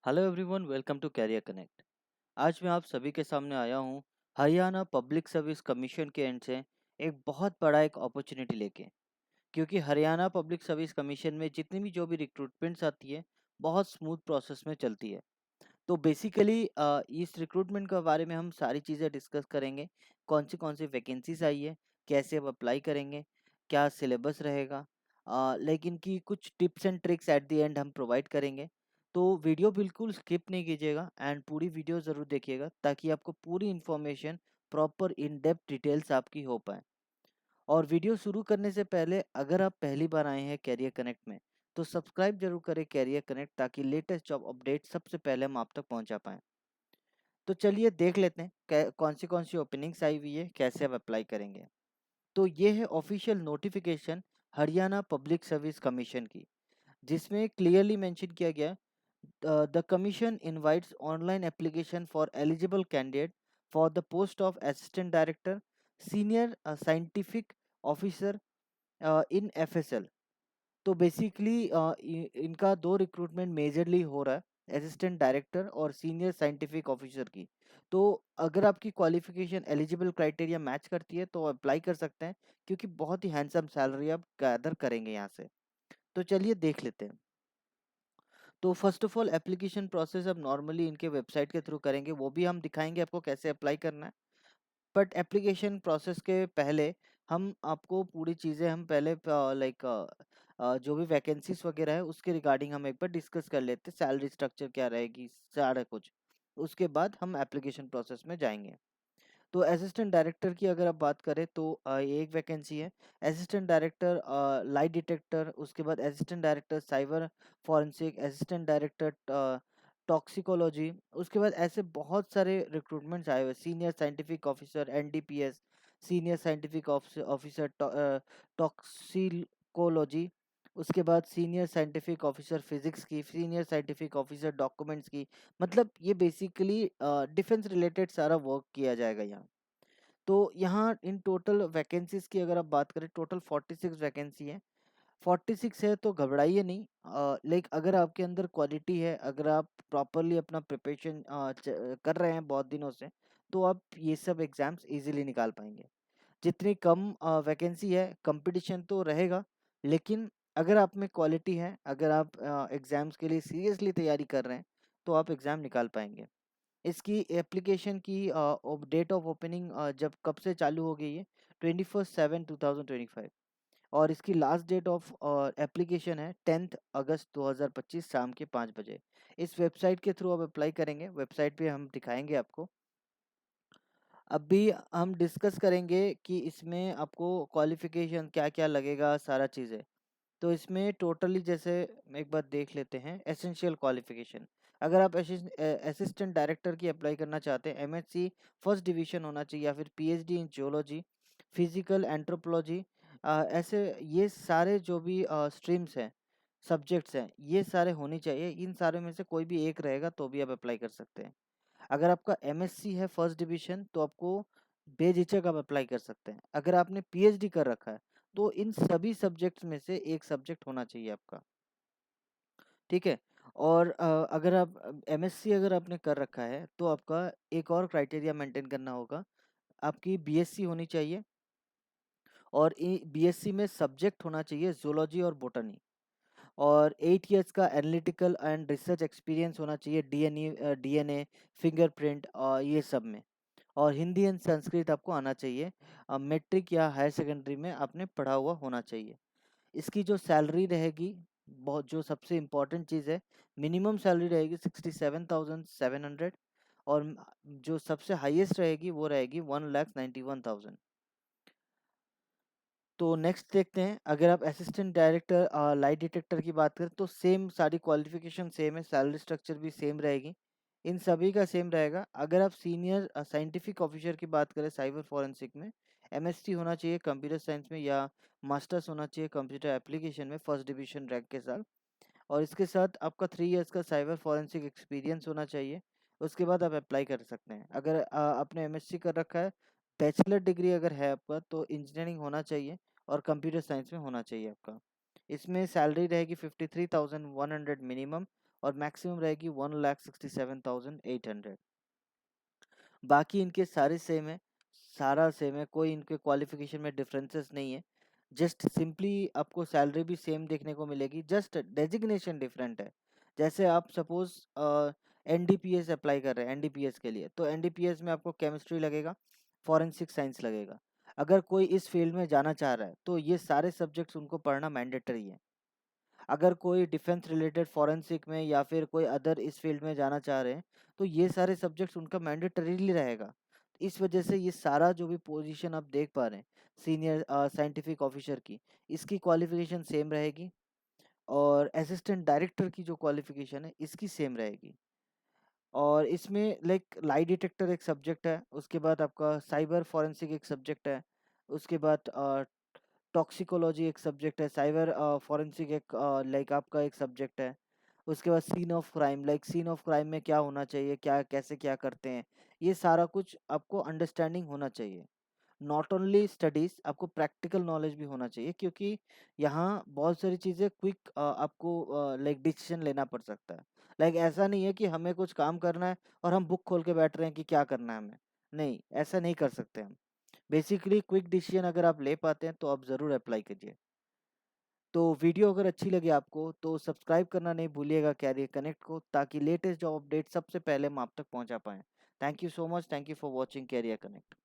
Hello everyone, welcome to Career Connect. आज मैं आप सभी के सामने आया हूँ हरियाणा पब्लिक सर्विस कमीशन के एंड से एक बहुत बड़ा एक अपॉर्चुनिटी लेके। क्योंकि हरियाणा पब्लिक सर्विस कमीशन में जितनी भी जो भी रिक्रूटमेंट्स आती है, बहुत स्मूथ प्रोसेस में चलती है। तो बेसिकली इस रिक्रूटमेंट के बारे में हम सारी चीज़ें डिस्कस करेंगे। कौन सी वैकेंसीज आई है, कैसे आप अप्लाई करेंगे, क्या सिलेबस रहेगा, लेकिन कि कुछ tips and tricks at the end हम प्रोवाइड करेंगे। तो वीडियो बिल्कुल स्किप नहीं कीजिएगा एंड पूरी वीडियो ज़रूर देखिएगा ताकि आपको पूरी information proper in depth details आपकी हो पाए। और वीडियो शुरू करने से पहले अगर आप पहली बार आए हैं कैरियर कनेक्ट में, तो सब्सक्राइब जरूर करें कैरियर कनेक्ट ताकि लेटेस्ट जॉब अपडेट सबसे पहले हम आप तक पहुंचा पाएँ। तो चलिए देख लेते हैं कौन सी ओपनिंग्स आई हुई है, कैसे आप अप्लाई करेंगे। तो ये है official notification Haryana Public Service commission की, जिसमें क्लियरली मेंशन किया गया the commission invites online application for eligible candidate for the post of assistant director senior scientific officer in FSL. तो बेसिकली इनका दो रिक्रूटमेंट मेजरली हो रहा है, असिस्टेंट डायरेक्टर और सीनियर साइंटिफिक ऑफिसर की। तो अगर आपकी क्वालिफिकेशन एलिजिबल क्राइटेरिया मैच करती है तो अप्लाई कर सकते हैं, क्योंकि बहुत ही हैंडसम सैलरी आप गैदर करेंगे यहाँ से। तो चलिए देख लेते हैं। तो first of all application process अब नॉर्मली इनके वेबसाइट के थ्रू करेंगे, वो भी हम दिखाएंगे आपको कैसे अप्लाई करना है। बट एप्लीकेशन प्रोसेस के पहले हम आपको पूरी चीज़ें हम पहले लाइक जो भी वैकेंसीज वगैरह है उसके रिगार्डिंग हम एक बार डिस्कस कर लेते हैं, सैलरी स्ट्रक्चर क्या रहेगी, सारा कुछ। उसके बाद हम एप्लीकेशन प्रोसेस में जाएंगे। तो असिस्टेंट डायरेक्टर की अगर आप बात करें तो ये एक वैकेंसी है। असिस्टेंट डायरेक्टर लाइट डिटेक्टर, उसके बाद assistant director cyber forensic, assistant director toxicology. उसके बाद ऐसे बहुत सारे रिक्रूटमेंट्स आए हुए, senior scientific officer NDPS, senior scientific officer toxicology. उसके बाद सीनियर साइंटिफिक ऑफिसर फिजिक्स की, सीनियर साइंटिफिक ऑफिसर डॉक्यूमेंट्स की। मतलब ये बेसिकली डिफेंस रिलेटेड सारा वर्क किया जाएगा यहाँ। तो यहाँ इन टोटल वैकेंसीज की अगर आप बात करें, टोटल 46 वैकेंसी है। 46 है तो घबराइए नहीं। लाइक अगर आपके अंदर क्वालिटी है, अगर आप प्रॉपरली अपना प्रिपरेशन कर रहे हैं बहुत दिनों से, तो आप ये सब एग्जाम्स इजीली निकाल पाएंगे। जितनी कम वैकेंसी है, कंपटीशन तो रहेगा, लेकिन अगर आप में क्वालिटी है, अगर आप एग्जाम्स के लिए सीरियसली तैयारी कर रहे हैं, तो आप एग्ज़ाम निकाल पाएंगे। इसकी एप्लीकेशन की डेट ऑफ ओपनिंग जब कब से चालू हो गई है, 21/7/2025। और इसकी लास्ट डेट ऑफ एप्लीकेशन है 10 अगस्त 2025 शाम के 5 बजे। इस वेबसाइट के थ्रू आप अप्लाई करेंगे, वेबसाइट पे हम दिखाएंगे आपको। अभी हम डिस्कस करेंगे कि इसमें आपको क्वालिफिकेशन क्या क्या लगेगा, सारा चीज़ें। तो इसमें टोटली जैसे एक बार देख लेते हैं, एसेंशियल क्वालिफिकेशन। अगर आप असिस्टेंट डायरेक्टर की अप्लाई करना चाहते हैं, एमएससी फर्स्ट डिवीजन होना चाहिए, या फिर PhD in geology, physical anthropology. ऐसे ये सारे जो भी स्ट्रीम्स हैं, सब्जेक्ट्स हैं, ये सारे होनी चाहिए। इन सारे में से कोई भी एक रहेगा तो भी आप अप्लाई कर सकते हैं। अगर आपका एमएससी है फर्स्ट डिवीजन तो आपको बेझिझक आप अप्लाई कर सकते हैं। अगर आपने पीएचडी कर रखा है तो इन सभी सब्जेक्ट्स में से एक सब्जेक्ट होना चाहिए आपका, ठीक है। और अगर आप एमएससी अगर आपने कर रखा है तो आपका एक और क्राइटेरिया मेंटेन करना होगा, आपकी बीएससी होनी चाहिए। और बीएससी में सब्जेक्ट होना चाहिए जूलॉजी और बोटनी। और 8 इयर्स का एनालिटिकल एंड रिसर्च एक्सपीरियंस होना चाहिए, डीएनए, फिंगरप्रिंट और ये सब में। और हिंदी एंड संस्कृत आपको आना चाहिए। मैट्रिक या हायर सेकेंडरी में आपने पढ़ा हुआ होना चाहिए। इसकी जो सैलरी रहेगी, बहुत जो सबसे इम्पोर्टेंट चीज़ है, मिनिमम सैलरी रहेगी 67,700। और जो सबसे हाईएस्ट रहेगी वो रहेगी 1,91,000। तो नेक्स्ट देखते हैं, अगर आप असिस्टेंट डायरेक्टर लाइट डिटेक्टर की बात करें तो सेम सारी क्वालिफिकेशन सेम है, सैलरी स्ट्रक्चर भी सेम रहेगी, इन सभी का सेम रहेगा। अगर आप सीनियर साइंटिफिक ऑफिसर की बात करें साइबर फॉरेंसिक में, एमएससी होना चाहिए कंप्यूटर साइंस में, या मास्टर्स होना चाहिए कंप्यूटर एप्लीकेशन में फर्स्ट डिवीजन रैंक के साथ। और इसके साथ आपका 3 इयर्स का साइबर फॉरेंसिक एक्सपीरियंस होना चाहिए। उसके बाद आप अप्लाई कर सकते हैं। अगर आपने एमएससी कर रखा है, बैचलर डिग्री अगर है आपका, तो इंजीनियरिंग होना चाहिए और कंप्यूटर साइंस में होना चाहिए आपका। इसमें सैलरी रहेगी 53,100 मिनिमम, और मैक्सिमम रहेगी 1,67,800। बाकी इनके सारे सेम है, सारा सेम है, कोई इनके क्वालिफिकेशन में डिफरेंसेस नहीं है। जस्ट सिंपली आपको सैलरी भी सेम देखने को मिलेगी, जस्ट डेजिग्नेशन डिफरेंट है। जैसे आप सपोज एनडीपीएस अप्लाई कर रहे हैं एनडीपीएस के लिए, तो एनडीपीएस में आपको केमिस्ट्री लगेगा, फॉरेंसिक साइंस लगेगा। अगर कोई इस फील्ड में जाना चाह रहा है तो ये सारे सब्जेक्ट्स उनको पढ़ना मैंडेटरी है। अगर कोई डिफेंस रिलेटेड फॉरेंसिक में या फिर कोई अदर इस फील्ड में जाना चाह रहे हैं तो ये सारे सब्जेक्ट्स उनका मैंडेटरीली रहेगा। इस वजह से ये सारा जो भी पोजीशन आप देख पा रहे हैं सीनियर साइंटिफिक ऑफिसर की, इसकी क्वालिफिकेशन सेम रहेगी, और असिस्टेंट डायरेक्टर की जो क्वालिफिकेशन है इसकी सेम रहेगी। और इसमें लाइक लाई डिटेक्टर एक सब्जेक्ट है, उसके बाद आपका साइबर फॉरेंसिक एक सब्जेक्ट है, उसके बाद टॉक्सिकोलॉजी एक सब्जेक्ट है, साइबर फॉरेंसिक एक लाइक आपका एक सब्जेक्ट है। उसके बाद scene of crime, like scene of crime में क्या होना चाहिए, क्या कैसे क्या करते हैं, ये सारा कुछ आपको अंडरस्टैंडिंग होना चाहिए। नॉट ओनली स्टडीज, आपको प्रैक्टिकल नॉलेज भी होना चाहिए, क्योंकि यहाँ बहुत सारी चीज़ें क्विक आपको लाइक डिसीजन लेना पड़ सकता है। लाइक ऐसा नहीं है कि हमें कुछ काम करना है और हम बुक खोल के बैठ रहे हैं कि क्या करना है हमें, नहीं ऐसा नहीं कर सकते हम। बेसिकली क्विक डिसीजन अगर आप ले पाते हैं तो आप ज़रूर अप्लाई कीजिए। तो वीडियो अगर अच्छी लगे आपको तो सब्सक्राइब करना नहीं भूलिएगा कैरियर कनेक्ट को, ताकि लेटेस्ट जॉब अपडेट सबसे पहले हम आप तक पहुंचा पाएँ। Thank you so much, thank you for watching Career connect.